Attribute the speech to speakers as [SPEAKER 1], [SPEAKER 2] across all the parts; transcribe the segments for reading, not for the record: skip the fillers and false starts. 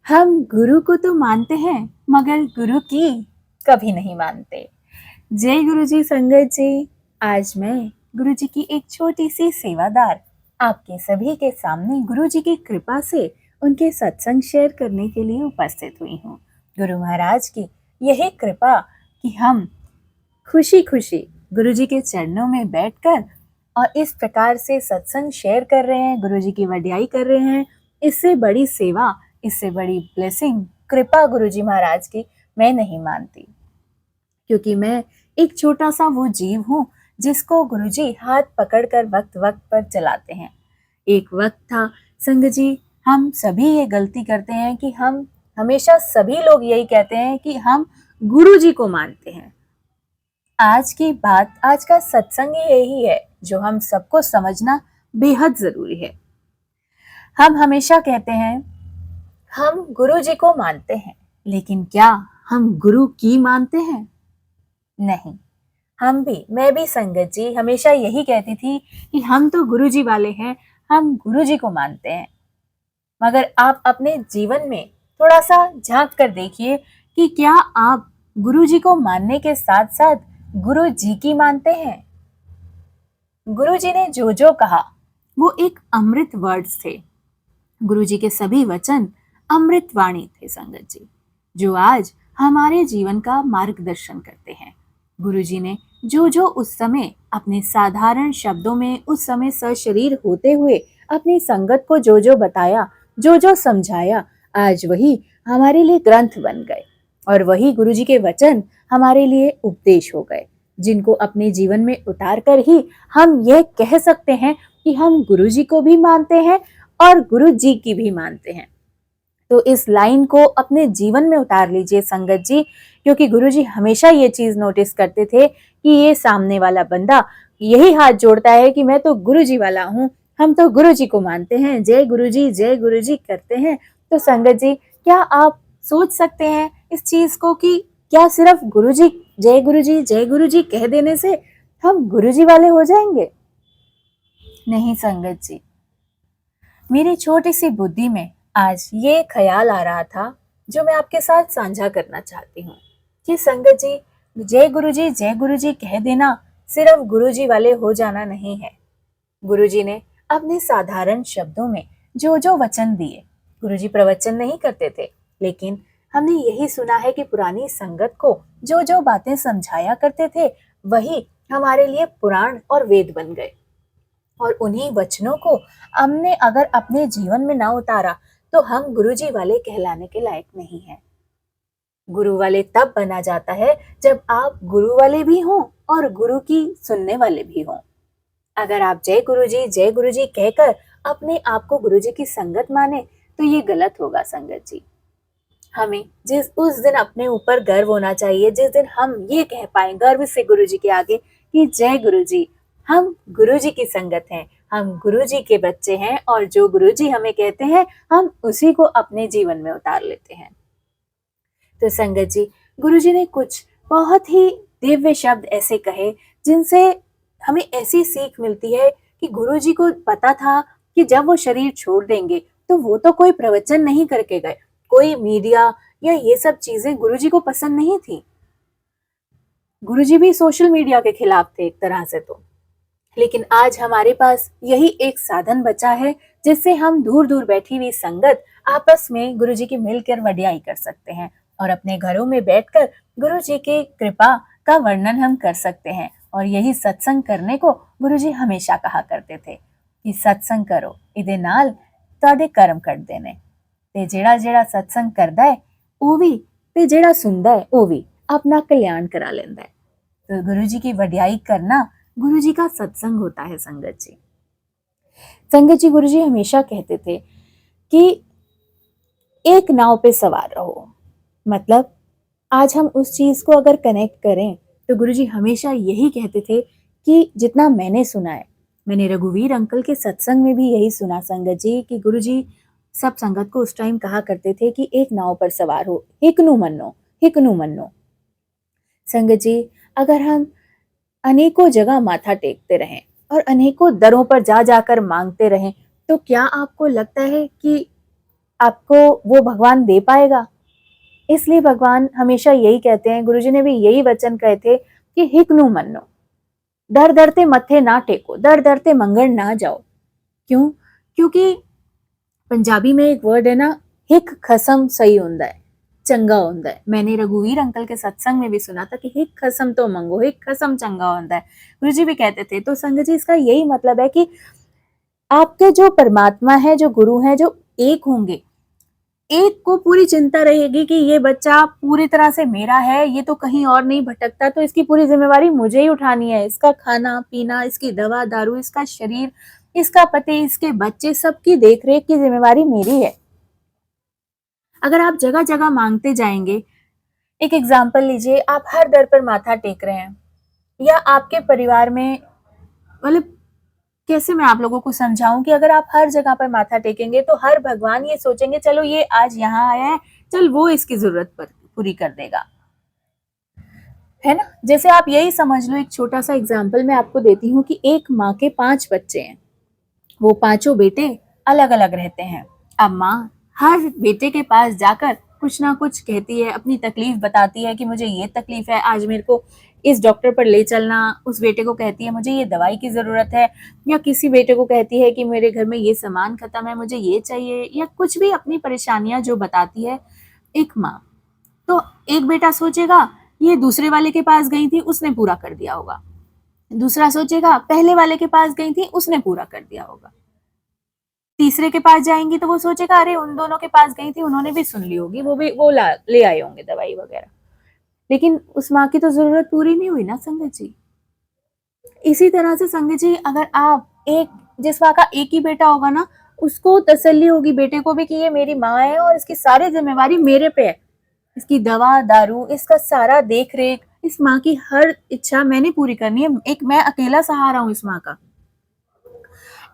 [SPEAKER 1] हम गुरु को तो मानते हैं मगर गुरु की कभी नहीं मानते। जय गुरु जी संगत जी। आज मैं गुरु जी की एक छोटी सी सेवादार आपके सभी के सामने गुरु जी की कृपा से उनके सत्संग शेयर करने के लिए उपस्थित हुई हूँ। गुरु महाराज की यही कृपा कि हम खुशी खुशी गुरु जी के चरणों में बैठकर और इस प्रकार से सत्संग शेयर कर रहे हैं, गुरु जी की वड्याई कर रहे हैं। इससे बड़ी सेवा, इससे बड़ी ब्लेसिंग, कृपा गुरु जी महाराज की मैं नहीं मानती, क्योंकि मैं एक छोटा सा वो जीव हूँ जिसको गुरु जी हाथ पकड़कर वक्त वक्त पर चलाते हैं। एक वक्त था संग जी, हम सभी ये गलती करते हैं कि हम हमेशा सभी लोग यही कहते हैं कि हम गुरु जी को मानते हैं। आज की बात, आज का सत्संग ही यही है जो हम सबको समझना बेहद जरूरी है। हम हमेशा कहते हैं हम गुरु जी को मानते हैं, लेकिन क्या हम गुरु की मानते हैं? नहीं। मैं भी संगत जी हमेशा यही कहती थी कि हम तो गुरु जी वाले हैं, हम गुरु जी को मानते हैं। मगर आप अपने जीवन में थोड़ा सा झांक कर देखिए कि क्या आप गुरु जी को मानने के साथ साथ गुरु जी की मानते हैं? गुरु जी ने जो जो कहा वो एक अमृत वर्ड्स थे। गुरु जी के सभी वचन अमृत वाणी थे संगत जी, जो आज हमारे जीवन का मार्गदर्शन करते हैं। गुरु जी ने जो जो उस समय अपने साधारण शब्दों में, उस समय सशरीर होते हुए अपनी संगत को जो जो बताया, जो जो समझाया, आज वही हमारे लिए ग्रंथ बन गए और वही गुरु जी के वचन हमारे लिए उपदेश हो गए, जिनको अपने जीवन में उतार कर ही हम यह कह सकते हैं कि हम गुरु जी को भी मानते हैं और गुरु जी की भी मानते हैं। तो इस लाइन को अपने जीवन में उतार लीजिए संगत जी, क्योंकि गुरु जी हमेशा ये चीज नोटिस करते थे कि ये सामने वाला बंदा यही हाथ जोड़ता है कि मैं तो गुरु जी वाला हूँ, हम तो गुरु जी को मानते हैं, जय गुरु जी करते हैं। तो संगत जी, क्या आप सोच सकते हैं इस चीज को कि क्या सिर्फ जय गुरु जी कह देने से हम गुरु जी वाले हो जाएंगे? नहीं संगत जी, मेरी छोटी सी बुद्धि में आज ये ख्याल आ रहा था जो मैं आपके साथ साझा करना चाहती हूँ कि संगत जी, जय गुरु जी कह देना सिर्फ गुरु जी वाले हो जाना नहीं है। गुरु जी ने अपने साधारण शब्दों में जो जो वचन दिए, गुरु जी प्रवचन नहीं करते थे, लेकिन हमने यही सुना है कि पुरानी संगत को जो जो बातें समझाया करते थे वही हमारे लिए पुराण और वेद बन गए। और उन्हीं वचनों को हमने अगर अपने जीवन में ना उतारा तो हम गुरुजी वाले कहलाने के लायक नहीं हैं। गुरु वाले तब बना जाता है जब आप गुरु वाले भी हों और गुरु की सुनने वाले भी हों। अगर आप जय गुरु जी कहकर अपने आप को गुरु जी की संगत माने तो ये गलत होगा संगत जी। हमें उस दिन अपने ऊपर गर्व होना चाहिए जिस दिन हम ये कह पाए गर्व से गुरु जी के आगे कि जय गुरु जी, हम गुरु जी की संगत हैं, हम गुरु जी के बच्चे हैं और जो गुरु जी हमें कहते हैं हम उसी को अपने जीवन में उतार लेते हैं। तो संगत जी, गुरु जी ने कुछ बहुत ही दिव्य शब्द ऐसे कहे जिनसे हमें ऐसी सीख मिलती है कि गुरु जी को पता था कि जब वो शरीर छोड़ देंगे तो वो तो कोई प्रवचन नहीं करके गए, कोई मीडिया या ये सब चीजें गुरु जी को पसंद नहीं थी। गुरु जी भी सोशल मीडिया के खिलाफ थे एक तरह से तो, लेकिन आज हमारे पास यही एक साधन बचा है जिससे हम दूर दूर बैठी हुई संगत आपस में गुरु जी की मिलकर वड्याई कर सकते हैं और अपने घरों में बैठकर गुरु जी की कृपा का वर्णन हम कर सकते हैं। और यही सत्संग करने को गुरु जी हमेशा कहा करते थे कि सत्संग करो इदे नाल तुहाडे कर्म कट देने, ते जेड़ा जेड़ा सत्संग करदा है ਉਹ भी ते जेड़ा सुनदा है ਉਹ भी अपना कल्याण करा लेंदा है। तो गुरु जी की वड्याई करना गुरु जी का सत्संग होता है संगत जी। संगत जी, गुरु जी हमेशा कहते थे कि एक नाव पे सवार रहो। मतलब आज हम उस चीज को अगर कनेक्ट करें तो गुरु जी हमेशा यही कहते थे कि जितना मैंने सुना है, मैंने रघुवीर अंकल के सत्संग में भी यही सुना संगत जी कि गुरु जी सब संगत को उस टाइम कहा करते थे कि एक नाव पर सवार हो, हिकनु मन्नो। संगत जी, अगर हम अनेकों जगह माथा टेकते रहें और अनेकों दरों पर जा जाकर मांगते रहें तो क्या आपको लगता है कि आपको वो भगवान दे पाएगा? इसलिए भगवान हमेशा यही कहते हैं, गुरुजी ने भी यही वचन कहे थे कि हिकनु मन्नो, दर दरते मत्थे ना टेको, दर दरते मंगण ना जाओ। क्यों? क्योंकि पंजाबी में एक वर्ड है ना, हिक खसम सही होता है, चंगा होता है। मैंने रघुवीर अंकल के सत्संग में भी सुना था कि हिक खसम तो मंगो, हिक खसम चंगा होता है, गुरुजी भी कहते थे। तो संगत जी, इसका यही मतलब है कि आपके जो परमात्मा है, जो गुरु है, जो एक होंगे, एक को पूरी चिंता रहेगी कि ये बच्चा पूरी तरह से मेरा है, ये तो कहीं और नहीं भटकता, तो इसकी पूरी जिम्मेवारी मुझे ही उठानी है। इसका खाना पीना, इसकी दवा दारू, इसका शरीर, इसका पति, इसके बच्चे, सबकी देखरेख की जिम्मेवारी मेरी है। अगर आप जगह जगह मांगते जाएंगे, एक एग्जाम्पल लीजिए, आप हर दर पर माथा टेक रहे हैं, या आपके परिवार में, मतलब कैसे मैं आप लोगों को समझाऊं कि अगर आप हर जगह पर माथा टेकेंगे तो हर भगवान ये सोचेंगे चलो ये आज यहाँ आया है, चल वो इसकी जरूरत पर पूरी कर देगा, है ना। जैसे आप यही समझ लो, एक छोटा सा एग्जाम्पल मैं आपको देती हूँ कि एक माँ के 5 बच्चे हैं, वो पांचों बेटे अलग अलग रहते हैं। अब माँ हर बेटे के पास जाकर कुछ ना कुछ कहती है, अपनी तकलीफ बताती है कि मुझे ये तकलीफ है, आज मेरे को इस डॉक्टर पर ले चलना। उस बेटे को कहती है मुझे ये दवाई की जरूरत है, या किसी बेटे को कहती है कि मेरे घर में ये सामान खत्म है, मुझे ये चाहिए, या कुछ भी अपनी परेशानियां जो बताती है एक माँ। तो एक बेटा सोचेगा ये दूसरे वाले के पास गई थी, उसने पूरा कर दिया होगा। दूसरा सोचेगा पहले वाले के पास गई थी, उसने पूरा कर दिया होगा। तीसरे के पास जाएंगी तो वो सोचेगा अरे उन दोनों के पास गई थी, उन्होंने भी सुन ली होगी, वो भी ले आए होंगे दवाई वगैरह। लेकिन उस माँ की तो जरूरत पूरी नहीं हुई ना संगत जी। इसी तरह से संगत जी, अगर आप जिस माँ का एक ही बेटा होगा ना, उसको तसल्ली होगी बेटे को भी कि ये मेरी माँ है और इसकी सारी जिम्मेवारी मेरे पे है, इसकी दवा दारू, इसका सारा देख रेख, इस माँ की हर इच्छा मैंने पूरी करनी है, एक मैं अकेला सहारा हूँ इस माँ का।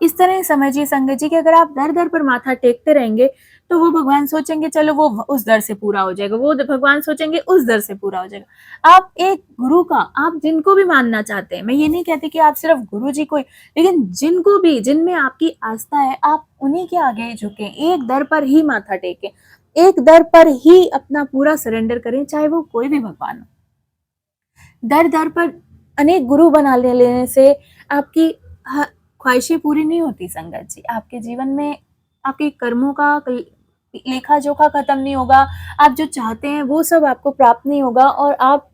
[SPEAKER 1] इस तरह समझिए संगत जी कि अगर आप दर दर पर माथा टेकते रहेंगे तो वो भगवान सोचेंगे चलो वो उस दर से पूरा हो जाएगा, वो भगवान सोचेंगे उस दर से पूरा हो जाएगा। आप एक गुरु का, आप जिनको भी मानना चाहते हैं, मैं ये नहीं कहती कि आप सिर्फ गुरु जी को, लेकिन जिनको भी, जिनमें आपकी आस्था है, आप उन्हीं के आगे झुके, एक दर पर ही माथा टेके, एक दर पर ही अपना पूरा सरेंडर करें, चाहे वो कोई भी भगवान हो। दर दर पर अनेक गुरु बना लेने से आपकी ख्वाहिशें पूरी नहीं होती संगत जी। आपके जीवन में आपके कर्मों का लेखा जोखा खत्म नहीं होगा, आप जो चाहते हैं वो सब आपको प्राप्त नहीं होगा, और आप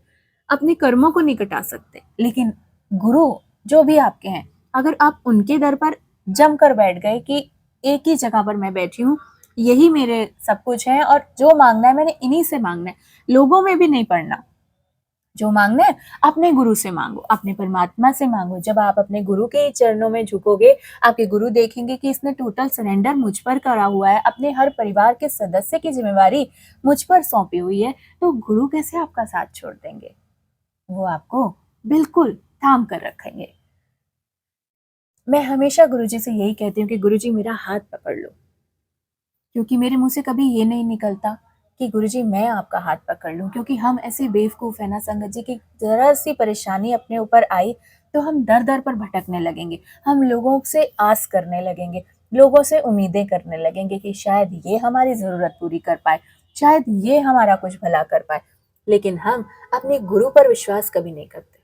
[SPEAKER 1] अपने कर्मों को नहीं कटा सकते। लेकिन गुरु जो भी आपके हैं, अगर आप उनके दर पर जम कर बैठ गए कि एक ही जगह पर मैं बैठी हूँ, यही मेरे सब कुछ है, और जो मांगना है मैंने इन्हीं से मांगना है, लोगों में भी नहीं पड़ना, जो मांगना है अपने गुरु से मांगो, अपने परमात्मा से मांगो। जब आप अपने गुरु के चरणों में झुकोगे, आपके गुरु देखेंगे कि इसने टोटल सरेंडर मुझ पर करा हुआ है, अपने हर परिवार के सदस्य की जिम्मेवारी मुझ पर सौंपी हुई है, तो गुरु कैसे आपका साथ छोड़ देंगे। वो आपको बिल्कुल थाम कर रखेंगे। मैं हमेशा गुरुजी से यही कहती हूँ कि गुरुजी मेरा हाथ पकड़ लो, क्योंकि मेरे मुंह से कभी ये नहीं निकलता कि गुरुजी मैं आपका हाथ पकड़ लूं, क्योंकि हम ऐसे बेवकूफ है ना संगत जी कि जरा सी परेशानी अपने ऊपर आई तो हम दर दर पर भटकने लगेंगे, हम लोगों से आस करने लगेंगे, लोगों से उम्मीदें करने लगेंगे कि शायद ये हमारी जरूरत पूरी कर पाए, शायद ये हमारा कुछ भला कर पाए। लेकिन हम अपने गुरु पर विश्वास कभी नहीं करते।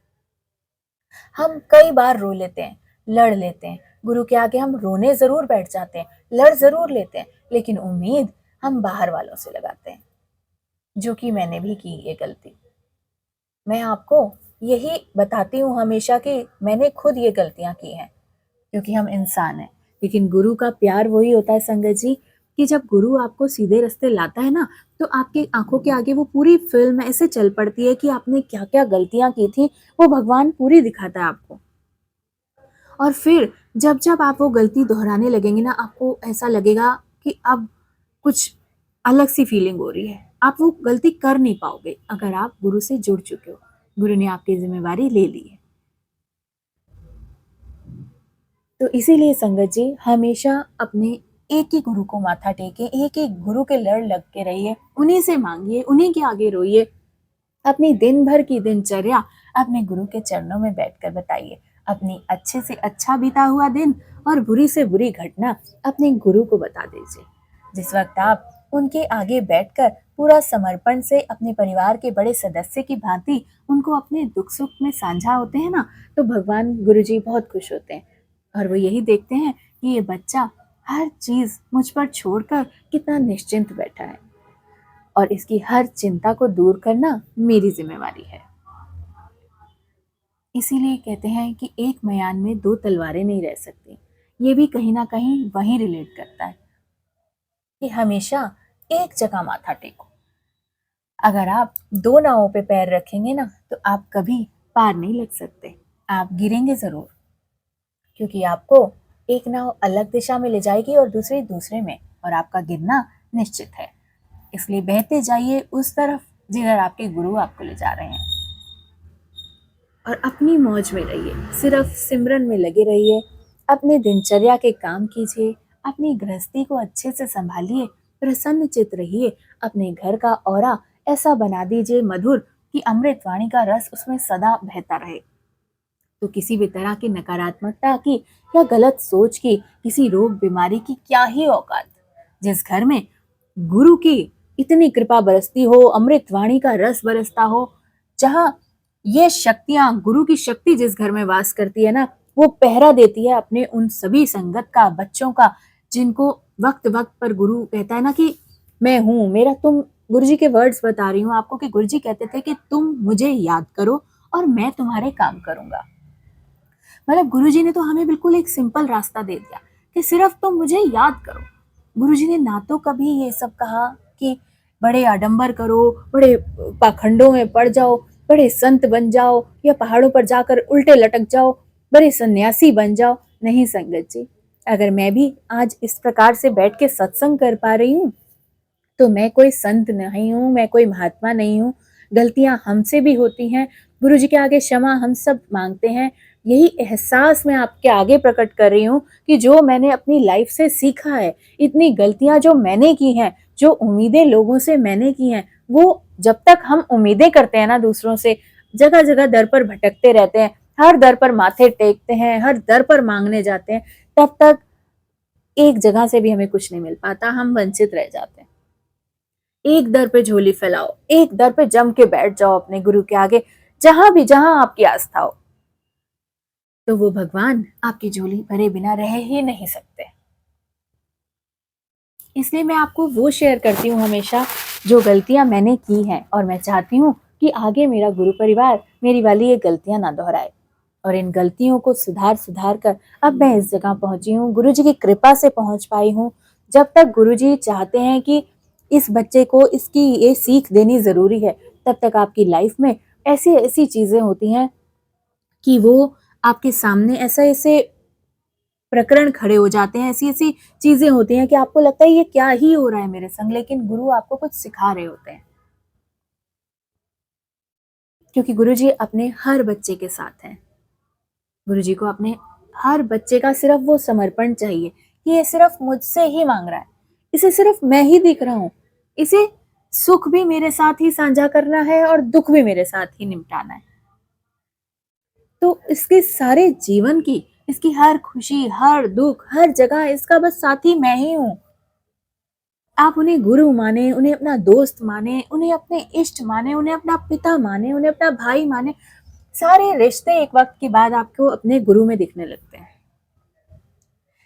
[SPEAKER 1] हम कई बार रो लेते हैं, लड़ लेते हैं, गुरु के आगे हम रोने जरूर बैठ जाते हैं, लड़ जरूर लेते हैं, लेकिन उम्मीद हम बाहर वालों से लगाते हैं, जो कि मैंने भी की ये गलती। मैं आपको यही बताती हूँ हमेशा कि मैंने खुद ये गलतियां की हैं, क्योंकि हम इंसान हैं। लेकिन गुरु का प्यार वही होता है संगत जी कि जब गुरु आपको सीधे रास्ते लाता है ना, तो आपकी आंखों के आगे वो पूरी फिल्म ऐसे चल पड़ती है कि आपने क्या क्या गलतियां की थी, वो भगवान पूरी दिखाता है आपको। और फिर जब जब आप वो गलती दोहराने लगेंगे ना, आपको ऐसा लगेगा कि अब कुछ अलग सी फीलिंग हो रही है, आप वो गलती कर नहीं पाओगे अगर आप गुरु से जुड़ चुके हो, गुरु ने आपकी जिम्मेवारी ले ली है। तो इसीलिए संगत जी, हमेशा अपने एक ही गुरु को माथा टेके, एक एक गुरु के लड़ लग के रहिए, उन्हीं से मांगिए, उन्हीं के आगे रोइए, अपनी दिन भर की दिनचर्या अपने गुरु के चरणों में बैठकर बताइए, अपनी अच्छे से अच्छा बीता हुआ दिन और बुरी से बुरी घटना अपने गुरु को बता दीजिए। जिस वक्त आप उनके आगे बैठकर पूरा समर्पण से अपने परिवार के बड़े सदस्य की भांति उनको अपने दुख सुख में साझा होते हैं ना, तो भगवान गुरुजी बहुत खुश होते हैं और वो यही देखते हैं कि ये बच्चा हर चीज मुझ पर छोड़कर कितना निश्चिंत बैठा है और इसकी हर चिंता को दूर करना मेरी जिम्मेवारी है। इसीलिए कहते हैं कि एक मयान में दो तलवारें नहीं रह सकती। ये भी कहीं ना कहीं वही रिलेट करता है कि हमेशा एक जगह माथा टेको। अगर आप दो नावों पे पैर रखेंगे ना, तो आप कभी पार नहीं लग सकते, आप गिरेंगे जरूर, क्योंकि आपको एक नाव अलग दिशा में ले जाएगी और दूसरी दूसरे में, और आपका गिरना निश्चित है। इसलिए बहते जाइए उस तरफ जिधर आपके गुरु आपको ले जा रहे हैं और अपनी मौज में रहिए, सिर्फ सिमरन में लगे रहिए, अपने दिनचर्या के काम कीजिए, अपनी गृहस्थी को अच्छे से संभालिए, प्रसन्न चित्त रहिए, अपने घर का औरा ऐसा बना दीजिए मधुर कि अमृत वाणी का रस उसमें सदा बहता रहे। तो किसी भी तरह की नकारात्मकता की या गलत सोच की, किसी रोग बीमारी की क्या ही औकात। जिस घर में गुरु की इतनी कृपा बरसती हो, अमृत वाणी का रस बरसता हो, जहां ये शक्तियां, गुरु की शक्ति जिस घर में वास करती है ना, वो पहरा देती है अपने उन सभी संगत का, बच्चों का, जिनको वक्त वक्त पर गुरु कहता है ना कि मैं हूं, मेरा तुम, गुरुजी के वर्ड्स बता रही हूँ आपको कि गुरुजी कहते थे कि तुम मुझे याद करो और मैं तुम्हारे काम करूंगा। मतलब गुरुजी ने तो हमें बिल्कुल एक सिंपल रास्ता दे दिया कि सिर्फ तुम मुझे याद करो। गुरुजी ने ना तो कभी ये सब कहा कि बड़े आडंबर करो, बड़े पाखंडों में पड़ जाओ, बड़े संत बन जाओ या पहाड़ों पर जाकर उल्टे लटक जाओ, बड़े सन्यासी बन जाओ। नहीं संगत जी, अगर मैं भी आज इस प्रकार से बैठ के सत्संग कर पा रही हूँ तो मैं कोई संत नहीं हूँ, मैं कोई महात्मा नहीं हूँ। गलतियां हमसे भी होती हैं, गुरु जी के आगे क्षमा हम सब मांगते हैं। यही एहसास मैं आपके आगे प्रकट कर रही हूँ कि जो मैंने अपनी लाइफ से सीखा है, इतनी गलतियां जो मैंने की हैं, जो उम्मीदें लोगों से मैंने की हैं, वो जब तक हम उम्मीदें करते हैं ना दूसरों से, जगह जगह दर पर भटकते रहते हैं, हर दर पर माथे टेकते हैं, हर दर पर मांगने जाते हैं, तब तक एक जगह से भी हमें कुछ नहीं मिल पाता, हम वंचित रह जाते हैं। एक दर पे झोली फैलाओ, एक दर पे जम के बैठ जाओ अपने गुरु के आगे, जहां भी जहां आपकी आस्था हो, तो वो भगवान आपकी झोली भरे बिना रह ही नहीं सकते। इसलिए मैं आपको वो शेयर करती हूँ हमेशा जो गलतियां मैंने की हैं, और मैं चाहती हूँ कि आगे मेरा गुरु परिवार मेरी वाली ये गलतियां ना दोहराए। और इन गलतियों को सुधार सुधार कर अब मैं इस जगह पहुंची हूँ, गुरु जी की कृपा से पहुंच पाई हूँ। जब तक गुरु जी चाहते हैं कि इस बच्चे को इसकी ये सीख देनी जरूरी है, तब तक आपकी लाइफ में ऐसी ऐसी चीजें होती हैं कि वो आपके सामने ऐसे ऐसे प्रकरण खड़े हो जाते हैं, ऐसी ऐसी चीजें होती हैं कि आपको लगता है ये क्या ही हो रहा है मेरे संग, लेकिन गुरु आपको कुछ सिखा रहे होते हैं। क्योंकि गुरु जी अपने हर बच्चे के साथ हैं। गुरु जी को अपने हर बच्चे का सिर्फ वो समर्पण चाहिए कि ये सिर्फ मुझसे ही मांग रहा है, इसे सिर्फ मैं ही दिख रहा हूँ, इसे सुख भी मेरे साथ ही साझा करना है और दुख भी मेरे साथ ही निपटाना है। तो इसके सारे जीवन की, इसकी हर खुशी, हर दुख, हर जगह इसका बस साथी मैं ही हूँ। आप उन्हें गुरु माने, उन्हें अपना दोस्त माने, उन्हें अपने इष्ट माने, उन्हें अपना पिता माने, उन्हें अपना भाई माने, सारे रिश्ते एक वक्त के बाद आपको अपने गुरु में दिखने लगते हैं।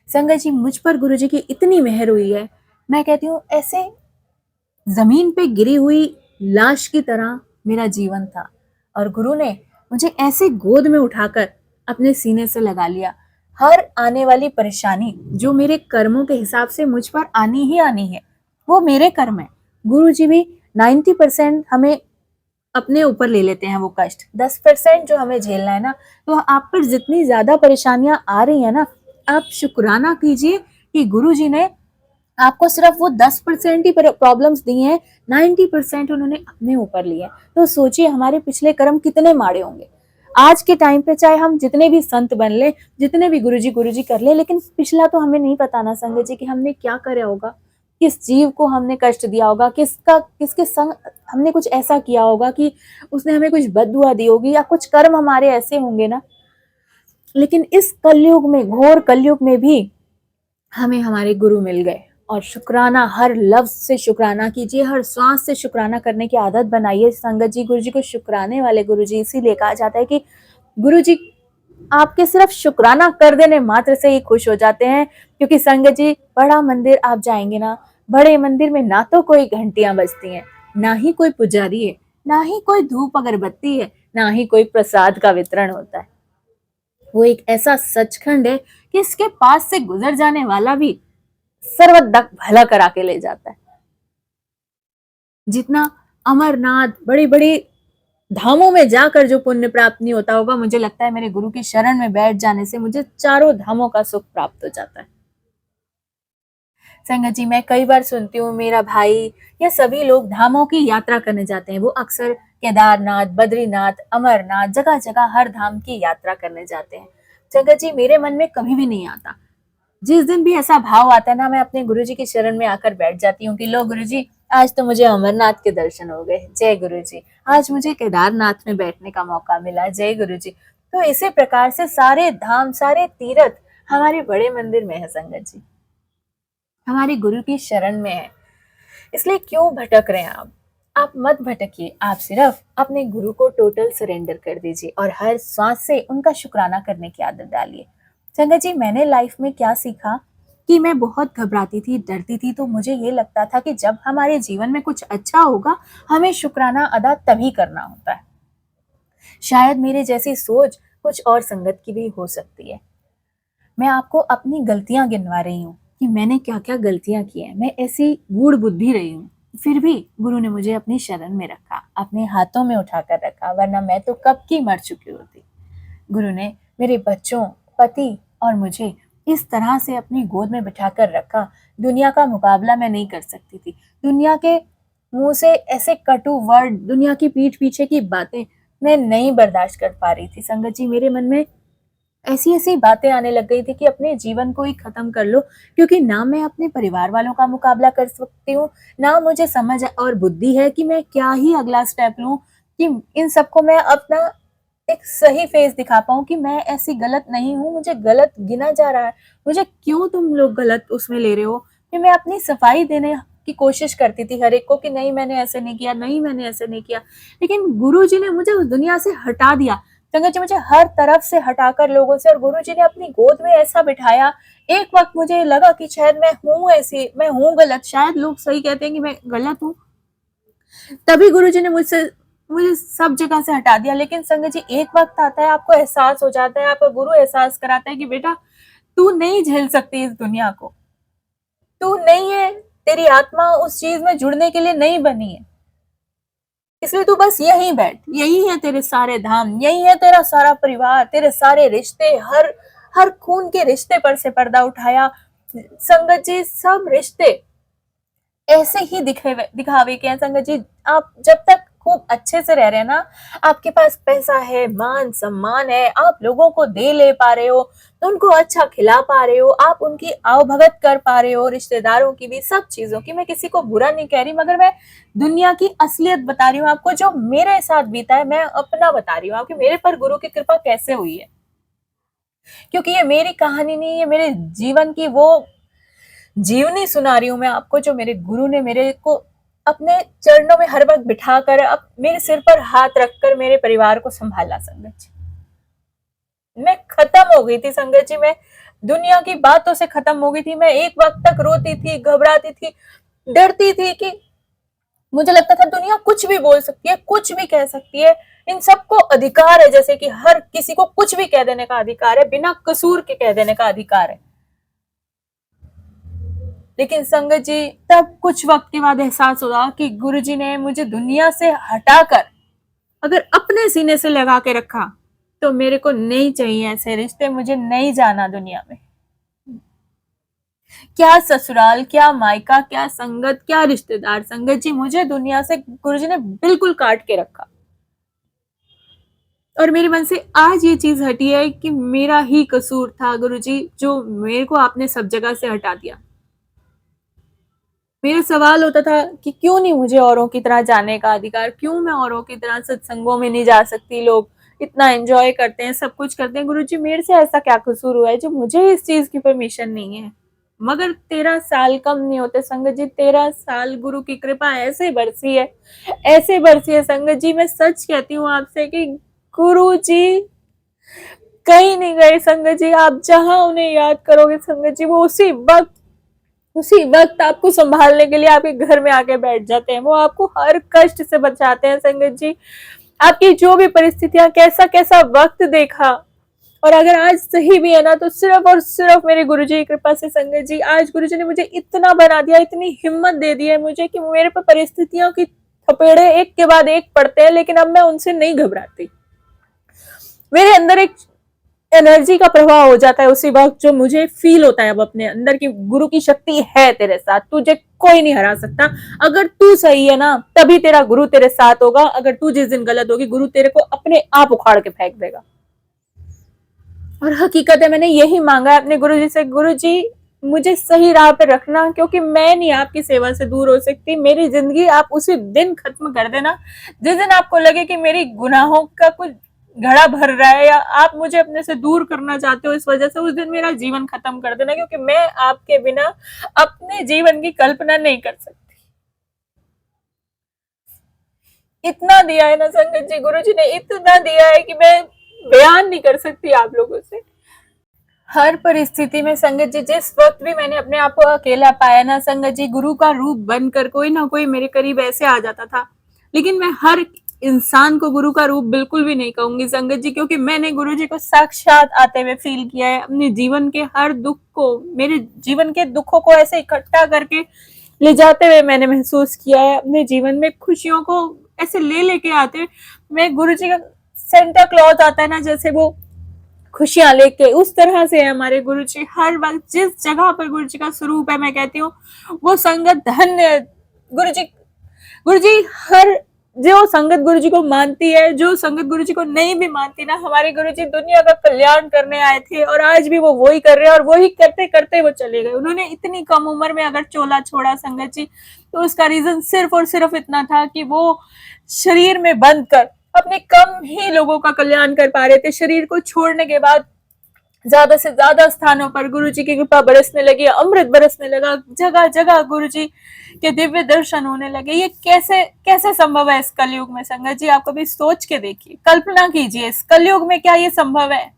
[SPEAKER 1] संगत जी, मुझ पर गुरु जी की इतनी मेहर हुई है, मैं कहती हूँ ऐसे जमीन पे गिरी हुई लाश की तरह मेरा जीवन था, और गुरु ने मुझे ऐसे गोद में उठाकर अपने सीने से लगा लिया। हर आने वाली परेशानी जो मेरे कर्मों के हिसाब से मुझ पर आनी ही आनी है, वो मेरे कर्म है। गुरु जी भी 90% हमें अपने ऊपर ले लेते हैं वो कष्ट, 10% जो हमें झेलना है ना, तो आप पर जितनी ज्यादा परेशानियां आ रही है ना, आप शुक्राना कीजिए कि गुरु जी ने आपको सिर्फ वो 10% ही प्रॉब्लम्स दी हैं, 90% उन्होंने अपने ऊपर लिए। तो सोचिए हमारे पिछले कर्म कितने माड़े होंगे। आज के टाइम पे चाहे हम जितने भी संत बन ले, जितने भी गुरुजी कर ले, लेकिन पिछला तो हमें नहीं पता ना संगत जी कि हमने क्या करा होगा, किस जीव को हमने कष्ट दिया होगा, किसके संग हमने कुछ ऐसा किया होगा कि उसने हमें कुछ बददुआ दी होगी, या कुछ कर्म हमारे ऐसे होंगे ना। लेकिन इस कलयुग में, घोर कलयुग में भी हमें हमारे गुरु मिल गए। और शुक्राना, हर लफ्ज से शुक्राना कीजिए, हर सांस से शुक्राना करने की आदत बनाइए संगत जी। गुरु जी को शुक्राने वाले गुरु जी इसीलिए कहा जाता है कि गुरु जी आपके सिर्फ शुक्राना कर देने मात्र से ही खुश हो जाते हैं। क्योंकि संगत जी, बड़ा मंदिर आप जाएंगे ना, बड़े मंदिर में ना तो कोई घंटियां बजती हैं, ना ही कोई पुजारी है, ना ही कोई धूप अगरबत्ती है, ना ही कोई प्रसाद का वितरण होता है। वो एक ऐसा सचखंड है कि इसके पास से गुजर जाने वाला भी सर्वदा भला करा के ले जाता है। जितना अमरनाथ, बड़ी बड़ी धामों में जाकर जो पुण्य प्राप्त नहीं होता होगा, मुझे लगता है मेरे गुरु की शरण में बैठ जाने से मुझे चारों धामों का सुख प्राप्त हो जाता है। संगत जी, मैं कई बार सुनती हूँ मेरा भाई या सभी लोग धामों की यात्रा करने जाते हैं। वो अक्सर केदारनाथ, बद्रीनाथ, अमरनाथ, जगह जगह हर धाम की यात्रा करने जाते हैं। संगत जी, मेरे मन में कभी भी नहीं आता। जिस दिन भी ऐसा भाव आता है ना, मैं अपने गुरुजी की शरण में आकर बैठ जाती हूँ कि लो गुरुजी, आज तो मुझे अमरनाथ के दर्शन हो गए, जय गुरुजी। आज मुझे केदारनाथ में बैठने का मौका मिला, जय गुरुजी। तो इसी प्रकार से सारे धाम, सारे तीर्थ हमारे बड़े मंदिर में है संगत जी, हमारे गुरु की शरण में है। इसलिए क्यों भटक रहे हैं आप मत भटकिए। आप सिर्फ अपने गुरु को टोटल सरेंडर कर दीजिए और हर सांस से उनका शुक्राना करने की आदत डालिए। संगत जी, मैंने लाइफ में क्या सीखा कि मैं बहुत घबराती थी, डरती थी। तो मुझे ये लगता था कि जब हमारे जीवन में कुछ अच्छा होगा, हमें शुक्राना अदा तभी करना होता है। शायद मेरे जैसी सोच कुछ और संगत की भी हो सकती है। मैं आपको अपनी गलतियां गिनवा रही हूँ कि मैंने क्या क्या गलतियां की है। मैं ऐसी गूढ़ बुद्धि रही हूँ, फिर भी गुरु ने मुझे अपनी शरण में रखा, अपने हाथों में उठाकर रखा, वरना मैं तो कब की मर चुकी होती। गुरु ने मेरे बच्चों, पति और मुझे इस तरह से अपनी गोद में बिठाकर रखा, दुनिया का मुकाबला मैं नहीं कर सकती थी। दुनिया के मुंह से ऐसे कटु वर्ड, दुनिया की पीठ पीछे की बातें मैं नहीं बर्दाश्त कर पा रही थी। संगत जी, मेरे मन में ऐसी ऐसी बातें आने लग गई थी कि अपने जीवन को ही खत्म कर लो, क्योंकि ना मैं अपने परिवार वालों का मुकाबला कर सकती हूँ, ना मुझे समझ और बुद्धि है कि मैं क्या ही अगला स्टेप लूं कि इन सबको मैं अपना एक सही फेस दिखा पाऊं कि मैं ऐसी गलत नहीं हूं, मुझे गलत गिना जा रहा है, मुझे क्यों तुम लोग गलत उसमें ले रहे हो। कि मैं अपनी सफाई देने की कोशिश करती थी हर एक को कि नहीं मैंने ऐसे नहीं किया, नहीं मैंने ऐसे नहीं किया। लेकिन गुरु जी ने मुझे उस दुनिया से हटा दिया। संगत जी, मुझे हर तरफ से हटाकर लोगों से, और गुरु जी ने अपनी गोद में ऐसा बिठाया। एक वक्त मुझे लगा कि शायद मैं हूं ऐसी, मैं हूं गलत, शायद लोग सही कहते हैं कि मैं गलत हूं। तभी गुरु जी ने मुझे सब जगह से हटा दिया। लेकिन संगत जी, एक वक्त आता है, आपको एहसास हो जाता है, आपका गुरु एहसास कराता है कि बेटा तू नहीं झेल सकती इस दुनिया को, तू नहीं है, तेरी आत्मा उस चीज में जुड़ने के लिए नहीं बनी है। इसलिए तू बस यहीं बैठ, यही है तेरे सारे धाम, यही है तेरा सारा परिवार, तेरे सारे रिश्ते, हर हर खून के रिश्ते पर से पर्दा उठाया। संगत जी, सब रिश्ते ऐसे ही दिखावे के हैं। संगत जी, आप जब तक खूब अच्छे से रह रहे हैं ना, आपके पास पैसा है, मान सम्मान है, आप लोगों को दे ले पा रहे हो, उनको अच्छा खिला पा रहे हो, आप उनकी आवभगत कर पा रहे हो, रिश्तेदारों की भी, सब चीजों की। मैं किसी को बुरा नहीं कह रही, मगर मैं दुनिया की असलियत बता रही हूँ आपको। जो मेरे साथ बीता है, मैं अपना बता रही हूँ आपकी मेरे पर गुरु की कृपा कैसे हुई है। क्योंकि ये मेरी कहानी नहीं है, मेरे जीवन की वो जीवनी सुना रही हूं मैं आपको, जो मेरे गुरु ने मेरे को अपने चरणों में हर वक्त बिठाकर, अब मेरे सिर पर हाथ रखकर मेरे परिवार को संभाला। संगत जी, मैं खत्म हो गई थी संगत जी, मैं दुनिया की बातों से खत्म हो गई थी। मैं एक वक्त तक रोती थी, घबराती थी, डरती थी कि मुझे लगता था दुनिया कुछ भी बोल सकती है, कुछ भी कह सकती है, इन सबको अधिकार है, जैसे कि हर किसी को कुछ भी कह देने का अधिकार है, बिना कसूर के कह देने का अधिकार है। लेकिन संगत जी, तब कुछ वक्त के बाद एहसास हुआ कि गुरुजी ने मुझे दुनिया से हटाकर अगर अपने सीने से लगा के रखा, तो मेरे को नहीं चाहिए ऐसे रिश्ते, मुझे नहीं जाना दुनिया में। क्या ससुराल, क्या मायका, क्या संगत, क्या रिश्तेदार। संगत जी, मुझे दुनिया से गुरुजी ने बिल्कुल काट के रखा, और मेरे मन से आज ये चीज हटी है कि मेरा ही कसूर था गुरुजी, जो मेरे को आपने सब जगह से हटा दिया। मेरा सवाल होता था कि क्यों नहीं मुझे औरों की तरह जाने का अधिकार, क्यों मैं औरों की तरह सत्संगों में नहीं जा सकती। लोग इतना एंजॉय करते हैं, सब कुछ करते हैं, गुरुजी मेरे से ऐसा क्या कसूर हुआ है जो मुझे इस चीज की परमिशन नहीं है। मगर 13 साल कम नहीं होते संगत जी। 13 साल गुरु की कृपा ऐसे बरसी है, ऐसे बरसी है संगत जी। मैं सच कहती हूँ आपसे कि गुरु जी कहीं नहीं गए संगत जी। आप जहां उन्हें याद करोगे संगत जी, वो उसी वक्त आपको संभालने के लिए आपके घर में आके बैठ जाते हैं। वो आपको हर कष्ट से बचाते हैं संगत जी। आपकी जो भी परिस्थितियां, कैसा कैसा वक्त देखा, और अगर आज सही भी है ना, तो सिर्फ और सिर्फ मेरे गुरुजी की कृपा से संगत जी। आज गुरुजी ने मुझे इतना बना दिया, इतनी हिम्मत दे दी है मुझे कि मेरे पर परिस्थितियों की थपेड़े एक के बाद एक पड़ते हैं, लेकिन अब मैं उनसे नहीं घबराती। मेरे अंदर एक एनर्जी का प्रवाह हो जाता है उसी वक्त, जो मुझे फील होता है अब अपने अंदर की गुरु की शक्ति है तेरे साथ, तुझे कोई नहीं हरा सकता। अगर तू सही है ना, तभी तेरा गुरु तेरे साथ होगा। अगर तू जिस दिन गलत होगी, गुरु तेरे को अपने आप उखाड़ के फेंक देगा। और हकीकत है, मैंने यही मांगा है अपने गुरुजी से, गुरुजी मुझे सही राह पे रखना, क्योंकि मैं नहीं आपकी सेवा से दूर हो सकती। मेरी जिंदगी आप उसी दिन खत्म कर देना जिस दिन आपको लगे कि मेरी गुनाहों का कुछ घड़ा भर रहा है, या आप मुझे अपने से दूर करना चाहते हो इस वजह से, उस दिन मेरा जीवन खत्म कर देना, क्योंकि मैं आपके बिना अपने जीवन की कल्पना नहीं कर सकती। इतना दिया है ना संगत जी, गुरुजी ने इतना दिया है कि मैं बयान नहीं कर सकती आप लोगों से। हर परिस्थिति में संगत जी, जिस वक्त भी मैंने अपने आप को अकेला पाया ना संगत जी, गुरु का रूप बनकर कोई ना कोई मेरे करीब ऐसे आ जाता था। लेकिन मैं हर इंसान को गुरु का रूप बिल्कुल भी नहीं कहूंगी संगत जी, क्योंकि मैंने गुरु जी को साक्षात आते हुए फील किया है। अपने जीवन के हर दुख को, मेरे जीवन के दुखों को ऐसे इकट्ठा करके ले जाते हुए मैंने महसूस किया है। अपने जीवन में खुशियों को ऐसे ले लेके आते हुए, मैं गुरु जी का सेंटा क्लॉज आता है ना, जैसे वो खुशियां लेके, उस तरह से है हमारे गुरुजी। हर वक्त जिस जगह पर गुरुजी का स्वरूप है, मैं कहती हूँ वो संगत धन्य गुरुजी। गुरुजी हर जो संगत गुरुजी को मानती है, जो संगत गुरुजी को नहीं भी मानती ना, हमारे गुरुजी दुनिया का कल्याण करने आए थे, और आज भी वो वही कर रहे हैं, और वही करते करते वो चले गए। उन्होंने इतनी कम उम्र में अगर चोला छोड़ा संगत जी, तो उसका रीजन सिर्फ और सिर्फ इतना था कि वो शरीर में बंद कर अपने कम ही लोगों का कल्याण कर पा रहे थे। शरीर को छोड़ने के बाद ज्यादा से ज्यादा स्थानों पर गुरुजी की कृपा बरसने लगी, अमृत बरसने लगा, जगह जगह गुरुजी के दिव्य दर्शन होने लगे। ये कैसे कैसे संभव है इस कलयुग में संगत जी? आप कभी सोच के देखिए, कल्पना कीजिए, इस कलयुग में क्या ये संभव है?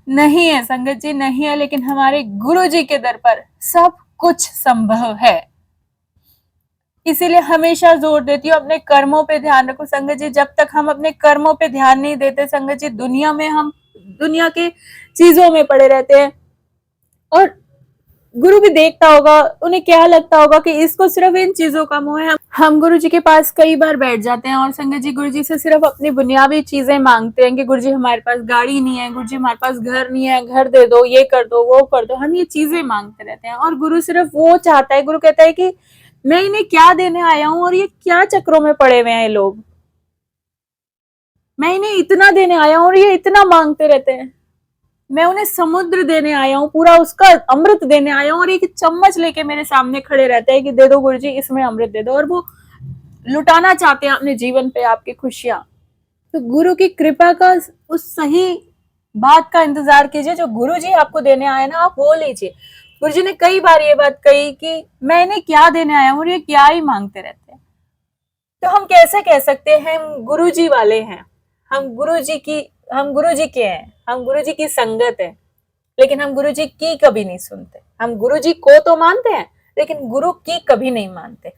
[SPEAKER 1] नहीं है संगत जी, नहीं है। लेकिन हमारे गुरुजी के दर पर सब कुछ संभव है। इसीलिए हमेशा जोर देती हूँ, अपने कर्मों पे ध्यान रखो संगत जी। जब तक हम अपने कर्मों पे ध्यान नहीं देते संगत जी, दुनिया में हम दुनिया के चीजों में पड़े रहते हैं। और गुरु भी देखता होगा, उन्हें क्या लगता होगा कि इसको सिर्फ इन चीजों का मोह है। हम गुरु जी के पास कई बार बैठ जाते हैं और संगत जी गुरु जी से सिर्फ अपनी बुनियादी चीजें मांगते हैं कि गुरु जी हमारे पास गाड़ी नहीं है, गुरु जी हमारे पास घर नहीं है, घर दे दो, ये कर दो, वो कर दो। हम ये चीजें मांगते रहते हैं, और गुरु सिर्फ वो चाहता है, गुरु कहता है कि मैं इन्हें क्या देने आया हूं, और ये क्या चक्रों में पड़े हुए हैं ये लोग। मैं इन्हें इतना देने आया हूं और ये इतना मांगते रहते हैं। मैं उन्हें समुद्र देने आया हूँ, पूरा उसका अमृत देने आया हूँ, और एक चम्मच लेके मेरे सामने खड़े रहते हैं कि दे दो गुरुजी, इसमें अमृत दे दो। और वो लुटाना चाहते हैं अपने जीवन पे आपकी खुशियां। तो गुरु की कृपा का उस सही बात का इंतजार कीजिए, जो गुरुजी आपको देने आए ना, आप वो लीजिए। गुरुजी ने कई बार ये बात कही कि मैं इन्हें क्या देने आया हूँ, और ये क्या ही मांगते रहते हैं। तो हम कैसे कह सकते हैं हम गुरुजी वाले हैं, हम गुरुजी के हैं, हम गुरुजी की संगत है, लेकिन हम गुरुजी की कभी नहीं सुनते। हम गुरुजी को तो मानते हैं, लेकिन गुरु की कभी नहीं मानते।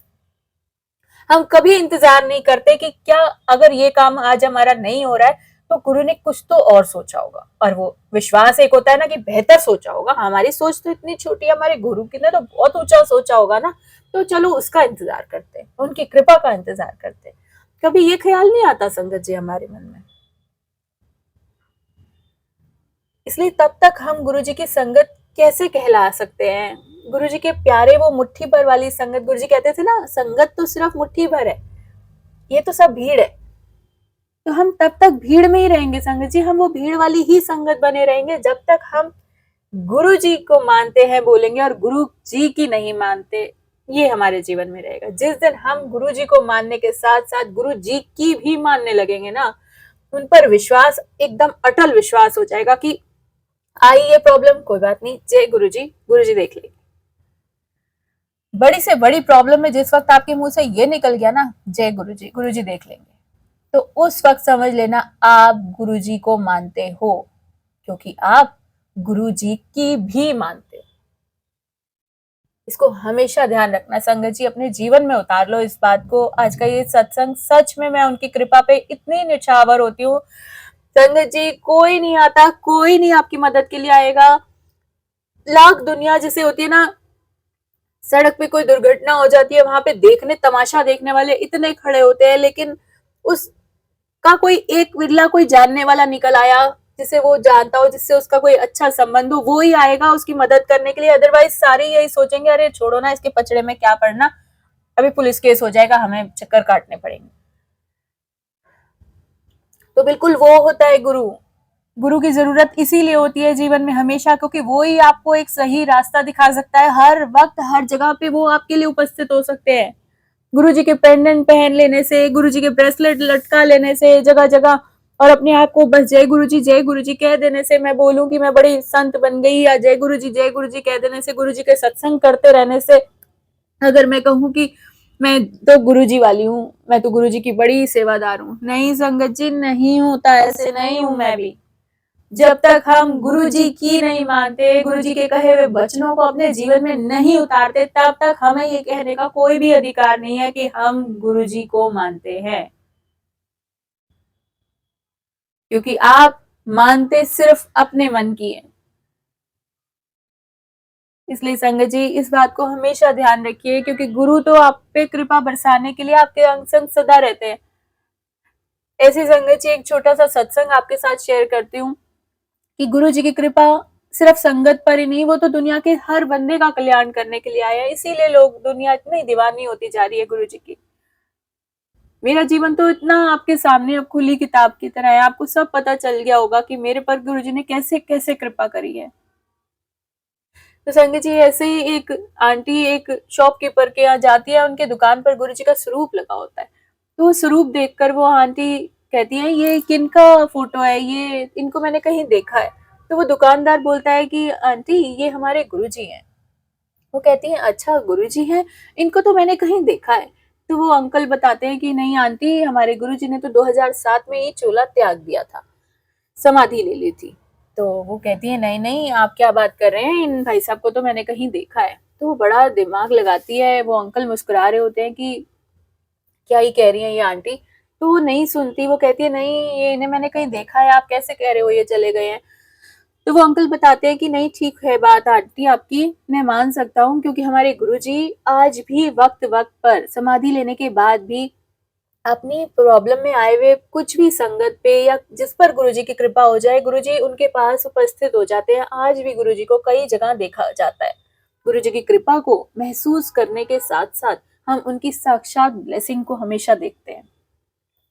[SPEAKER 1] हम कभी इंतजार नहीं करते कि क्या अगर ये काम आज हमारा नहीं हो रहा है तो गुरु ने कुछ तो और सोचा होगा। और वो विश्वास एक होता है ना कि बेहतर सोचा होगा। हमारी सोच तो इतनी छोटी है, हमारे गुरु की ने तो बहुत ऊंचा सोचा होगा ना, तो चलो उसका इंतजार करते हैं, उनकी कृपा का इंतजार करते हैं। कभी ये ख्याल नहीं आता संगत जी हमारे मन में। इसलिए तब तक हम गुरुजी की संगत कैसे कहला सकते हैं? गुरुजी के प्यारे, वो मुट्ठी भर वाली संगत। गुरुजी कहते थे ना, संगत तो सिर्फ मुट्ठी भर है, ये तो सब भीड़ है। तो हम तब तक भीड़ में ही रहेंगे संगत जी, हम वो भीड़ वाली ही संगत बने रहेंगे जब तक हम गुरु जी को मानते हैं बोलेंगे, और गुरु जी की नहीं मानते। ये हमारे जीवन में रहेगा। जिस दिन हम गुरु जी को मानने के साथ साथ गुरु जी की भी मानने लगेंगे ना, उन पर विश्वास, एकदम अटल विश्वास हो जाएगा कि आई ये प्रॉब्लम, कोई बात नहीं, जय गुरु जी देख लेंगे। बड़ी से बड़ी प्रॉब्लम में जिस वक्त आपके मुंह से ये निकल गया ना, जय गुरु जी देख लेंगे, तो उस वक्त समझ लेना आप गुरु जी को मानते हो, क्योंकि आप गुरु जी की भी मानते हो। इसको हमेशा ध्यान रखना संगत जी, अपने जीवन में उतार लो इस बात को। आज का ये सत्संग सच में मैं उनकी कृपा पे इतनी निछावर होती हूँ। संगत जी कोई नहीं आता, कोई नहीं आपकी मदद के लिए आएगा। लाख दुनिया जैसे होती है ना, सड़क पे कोई दुर्घटना हो जाती है, वहां पे देखने, तमाशा देखने वाले इतने खड़े होते हैं, लेकिन उसका कोई एक विरला कोई जानने वाला निकल आया, जिसे वो जानता हो, जिससे उसका कोई अच्छा संबंध हो, वो ही आएगा उसकी मदद करने के लिए। अदरवाइज सारे यही सोचेंगे अरे छोड़ो ना, इसके पचड़े में क्या पड़ना, अभी पुलिस केस हो जाएगा, हमें चक्कर काटने पड़ेंगे। तो बिल्कुल वो होता है गुरु। गुरु की जरूरत इसीलिए होती है जीवन में हमेशा, क्योंकि वो ही आपको एक सही रास्ता दिखा सकता है। हर वक्त हर जगह पे वो आपके लिए उपस्थित हो सकते हैं। गुरु जी के पेंडेंट पहन लेने से, गुरु जी के ब्रेसलेट लटका लेने से जगह जगह, और अपने आप को बस जय गुरु जी कह देने से, मैं बोलूं कि मैं बड़ी संत बन गई, या जय गुरु जी कह देने से, गुरु जी के सत्संग करते रहने से, अगर मैं कहूं कि मैं तो गुरु जी वाली हूँ, मैं तो गुरु जी की बड़ी सेवादार हूँ, नहीं संगत जी, नहीं होता, ऐसे नहीं हूं मैं भी। जब तक हम गुरु जी की नहीं मानते, गुरु जी के कहे हुए वचनों को अपने जीवन में नहीं उतारते, तब तक हमें ये कहने का कोई भी अधिकार नहीं है कि हम गुरु जी को मानते हैं, क्योंकि आप मानते सिर्फ अपने मन की है। इसलिए संगत जी इस बात को हमेशा ध्यान रखिए, क्योंकि गुरु तो आप पे कृपा बरसाने के लिए आपके अंग संग सदा रहते हैं। ऐसी संगत जी एक छोटा सा सत्संग आपके साथ शेयर करती हूँ कि गुरु जी की कृपा सिर्फ संगत पर ही नहीं, वो तो दुनिया के हर बंदे का कल्याण करने के लिए आया है। इसीलिए लोग, दुनिया इतनी दीवानी होती जा रही है गुरु जी की। मेरा जीवन तो इतना आपके सामने अब खुली किताब की तरह है, आपको सब पता चल गया होगा कि मेरे पर गुरु जी ने कैसे कैसे कृपा करी है। तो संगत जी ऐसे ही एक आंटी एक शॉपकीपर के यहाँ जाती है, उनके दुकान पर गुरु जी का स्वरूप लगा होता है। तो वो स्वरूप देखकर वो आंटी कहती है ये किनका फोटो है, ये इनको मैंने कहीं देखा है। तो वो दुकानदार बोलता है कि आंटी ये हमारे गुरुजी हैं। वो कहती है अच्छा गुरुजी हैं, इनको तो मैंने कहीं देखा है। तो वो अंकल बताते हैं कि नहीं आंटी, हमारे गुरुजी ने तो 2007 में ये चोला त्याग दिया था, समाधि ले ली थी। तो वो कहती है नहीं नहीं, आप क्या बात कर रहे हैं, इन भाई साहब को तो मैंने कहीं देखा है। तो वो बड़ा दिमाग लगाती है, वो अंकल मुस्कुरा रहे होते हैं कि क्या ही कह रही है ये आंटी। तो वो नहीं सुनती, वो कहती है नहीं ये इन्हें मैंने कहीं देखा है, आप कैसे कह रहे हो ये चले गए हैं। तो वो अंकल बताते हैं कि नहीं ठीक है बात आंटी आपकी, मैं मान सकता हूँ, क्योंकि हमारे गुरुजी आज भी वक्त वक्त पर समाधि लेने के बाद भी अपनी प्रॉब्लम में आए हुए कुछ भी संगत पे या जिस पर गुरुजी की कृपा हो जाए, गुरुजी उनके पास उपस्थित हो जाते हैं। आज भी गुरुजी को कई जगह देखा जाता है। गुरुजी की कृपा को महसूस करने के साथ साथ हम उनकी साक्षात ब्लेसिंग को हमेशा देखते हैं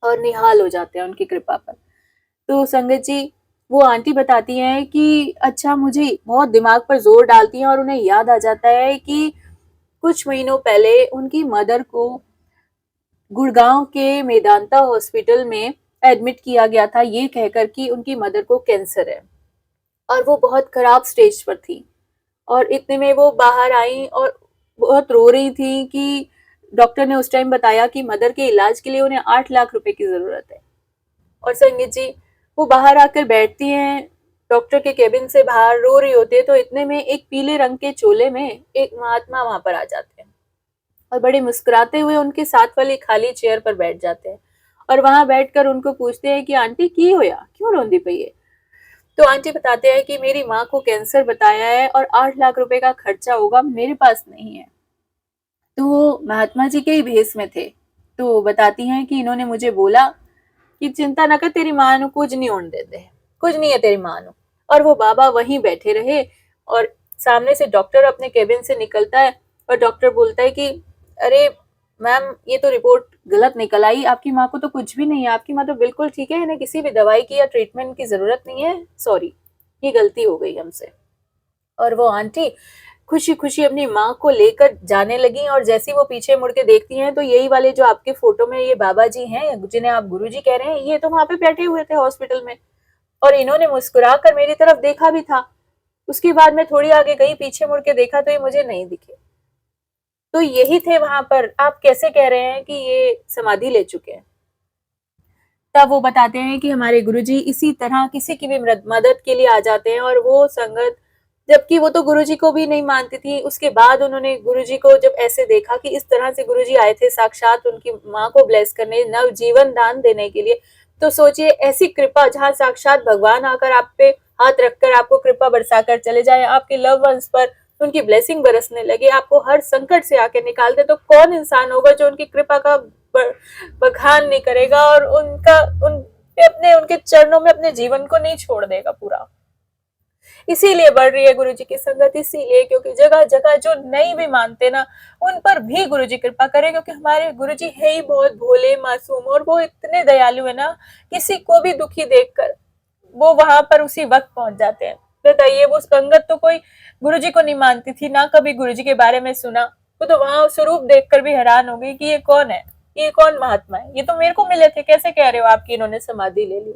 [SPEAKER 1] और निहाल हो जाते हैं उनकी कृपा पर। तो संगत जी वो आंटी बताती हैं कि अच्छा, मुझे बहुत दिमाग पर जोर डालती हैं और उन्हें याद आ जाता है कि कुछ महीनों पहले उनकी मदर को गुड़गांव के मेदांता हॉस्पिटल में एडमिट किया गया था, ये कहकर कि उनकी मदर को कैंसर है और वो बहुत खराब स्टेज पर थी। और इतने में वो बाहर आई और बहुत रो रही थी कि डॉक्टर ने उस टाइम बताया कि मदर के इलाज के लिए उन्हें 8 लाख रुपए की जरूरत है। और संगीत जी वो बाहर आकर बैठती हैं, डॉक्टर के केबिन से बाहर रो रही होती है। तो इतने में एक पीले रंग के चोले में एक महात्मा वहां पर आ जाते हैं और बड़े मुस्कुराते हुए उनके साथ वाली खाली चेयर पर बैठ जाते हैं और वहां बैठकर उनको पूछते हैं कि आंटी की होया, क्यों रोंदी पई है। तो आंटी बताते हैं कि मेरी माँ को कैंसर बताया है और 8 लाख रुपए का खर्चा होगा, मेरे पास नहीं है। तो वो महात्मा जी के ही भेष में थे। तो बताती हैं कि इन्होंने मुझे बोला कि चिंता ना कर, तेरी माँ नु कुछ नहीं होने देते, कुछ नहीं है तेरी माँ नु। और वो बाबा वहीं बैठे रहे और सामने से डॉक्टर अपने केबिन से निकलता है और डॉक्टर बोलता है कि अरे मैम ये तो रिपोर्ट गलत निकल आई, आपकी माँ को तो कुछ भी नहीं है, आपकी माँ तो बिल्कुल ठीक है, इन्हें किसी भी दवाई की या ट्रीटमेंट की जरूरत नहीं है, सॉरी ये गलती हो गई हमसे। और वो आंटी खुशी खुशी अपनी माँ को लेकर जाने लगी और जैसे वो पीछे मुड़ के देखती हैं तो यही वाले जो आपके फोटो में ये बाबा जी हैं जिन्हें आप गुरु जी कह रहे हैं, ये तो वहां पे बैठे हुए थे हॉस्पिटल में। और इन्होंने मुस्कुरा कर मेरी तरफ देखा भी था। उसके बाद मैं थोड़ी आगे गई, पीछे मुड़ के देखा तो ये मुझे नहीं दिखे। तो यही थे वहां पर। आप कैसे कह रहे हैं कि ये समाधि ले चुके हैं? तब वो बताते हैं कि हमारे गुरुजी इसी तरह किसी की भी मदद के लिए आ जाते हैं, और वो संगत, जबकि वो तो गुरुजी को भी नहीं मानती थी, उसके बाद उन्होंने गुरुजी को जब ऐसे देखा कि इस तरह से गुरुजी आए थे साक्षात उनकी माँ को ब्लेस करने, नव जीवन दान देने के लिए, तो सोचिए ऐसी कृपा जहाँ साक्षात भगवान आकर आप पे हाथ रखकर आपको कृपा बरसा कर चले जाए, आपके लव वंस पर उनकी ब्लेसिंग बरसने लगे, आपको हर संकट से आके निकाल दे, तो कौन इंसान होगा जो उनकी कृपा का बखान नहीं करेगा और उनका उन अपने उनके चरणों में अपने जीवन को नहीं छोड़ देगा पूरा। इसीलिए बढ़ रही है गुरु जी की संगत, इसीलिए क्योंकि जगह जगह जो नहीं भी मानते ना, उन पर भी गुरु जी कृपा करें, क्योंकि हमारे गुरु जी है ही बहुत भोले मासूम, और वो इतने दयालु है ना, किसी को भी दुखी देखकर वो वहां पर उसी वक्त पहुंच जाते हैं। बताइए, वो संगत तो कोई गुरु जी को नहीं मानती थी ना, कभी गुरु जी के बारे में सुना, वो तो वहां स्वरूप देखकर भी हैरान हो गई कि ये कौन है, ये कौन महात्मा है, ये तो मेरे को मिले थे, कैसे कह रहे हो आपकी इन्होंने समाधि ले ली।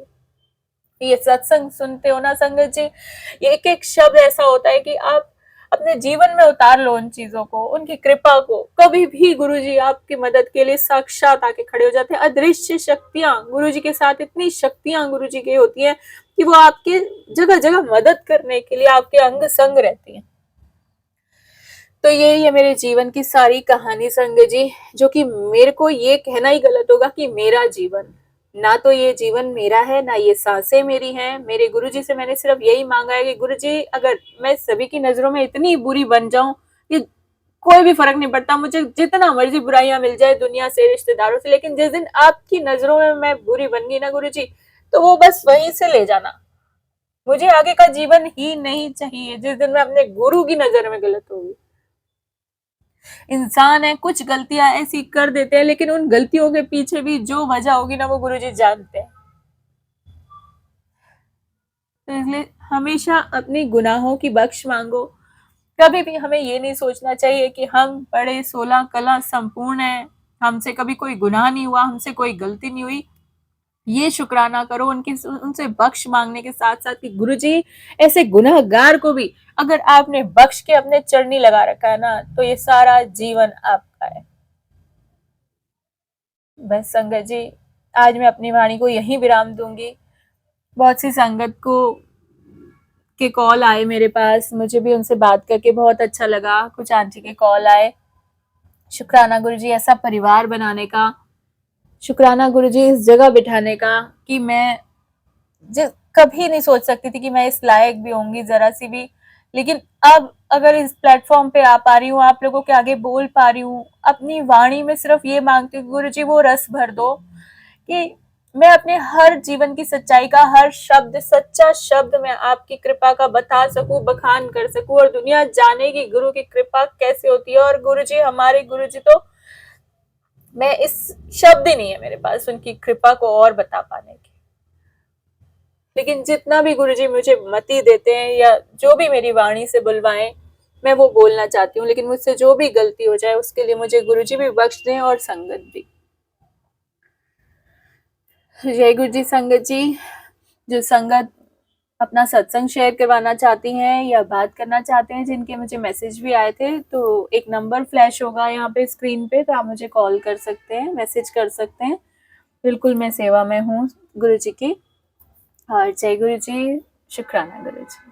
[SPEAKER 1] ये सत्संग सुनते हो ना संगत जी, ये एक एक शब्द ऐसा होता है कि आप अपने जीवन में उतार लो उन चीजों को, उनकी कृपा को। कभी भी गुरुजी आपकी मदद के लिए साक्षात आके खड़े हो जाते हैं। अदृश्य शक्तियां गुरुजी के साथ, इतनी शक्तियां गुरुजी की होती हैं कि वो आपके जगह जगह मदद करने के लिए आपके अंग संग रहती हैं। तो यही है मेरे जीवन की सारी कहानी संगत जी, जो कि मेरे को ये कहना ही गलत होगा कि मेरा जीवन, ना तो ये जीवन मेरा है, ना ये सांसें मेरी हैं। मेरे गुरुजी से मैंने सिर्फ यही मांगा है कि गुरुजी, अगर मैं सभी की नजरों में इतनी बुरी बन जाऊं कि कोई भी फर्क नहीं पड़ता, मुझे जितना मर्जी बुराइयां मिल जाए दुनिया से, रिश्तेदारों से, लेकिन जिस दिन आपकी नजरों में मैं बुरी बन गई ना गुरुजी, तो वो बस वहीं से ले जाना। मुझे आगे का जीवन ही नहीं चाहिए जिस दिन मैं अपने गुरु की नजर में गलत होगी। इंसान है, कुछ गलतियां ऐसी कर देते हैं, लेकिन उन गलतियों के पीछे भी जो वजह होगी ना, वो गुरुजी जानते हैं। तो इसलिए हमेशा अपनी गुनाहों की बख्श मांगो। कभी भी हमें ये नहीं सोचना चाहिए कि हम बड़े 16 कला संपूर्ण हैं, हमसे कभी कोई गुनाह नहीं हुआ, हमसे कोई गलती नहीं हुई। ये शुक्राना करो उनकी, उनसे बख्श मांगने के साथ साथ कि गुरुजी, ऐसे गुनहगार को भी अगर आपने बख्श के अपने चरणी लगा रखा है ना, तो ये सारा जीवन आपका है। बस संगत जी, आज मैं अपनी वाणी को यहीं विराम दूंगी। बहुत सी संगत को के कॉल आए मेरे पास, मुझे भी उनसे बात करके बहुत अच्छा लगा। कुछ आंटी के कॉल आए। शुक्राना गुरुजी ऐसा परिवार बनाने का, शुक्राना गुरुजी इस जगह बिठाने का कि मैं कभी नहीं सोच सकती थी कि मैं इस लायक भी होंगी जरा सी भी। लेकिन अब अगर इस प्लेटफॉर्म पे आ पा रही हूँ, आप लोगों के आगे बोल पा रही हूँ, अपनी वाणी में सिर्फ ये मांगती हूँ गुरुजी वो रस भर दो कि मैं अपने हर जीवन की सच्चाई का हर शब्द, सच्चा शब्द मैं आपकी कृपा का बता सकूं, बखान कर सकूं, और दुनिया जाने की गुरु की कृपा कैसे होती है। और गुरुजी, हमारे गुरुजी तो, मैं इस शब्द ही नहीं है मेरे पास उनकी कृपा को और बता पाने की। लेकिन जितना भी गुरुजी मुझे मति देते हैं या जो भी मेरी वाणी से बुलवाएं, मैं वो बोलना चाहती हूँ। लेकिन मुझसे जो भी गलती हो जाए उसके लिए मुझे गुरुजी भी बख्श दें और संगत भी। जय गुरु जी। संगत जी, जो संगत अपना सत्संग शेयर करवाना चाहती हैं या बात करना चाहते हैं, जिनके मुझे मैसेज भी आए थे, तो एक नंबर फ्लैश होगा यहाँ पे स्क्रीन पे, तो आप मुझे कॉल कर सकते हैं, मैसेज कर सकते हैं। बिल्कुल मैं सेवा में हूँ गुरु जी की। और जय गुरु जी। शुक्राना गुरु जी।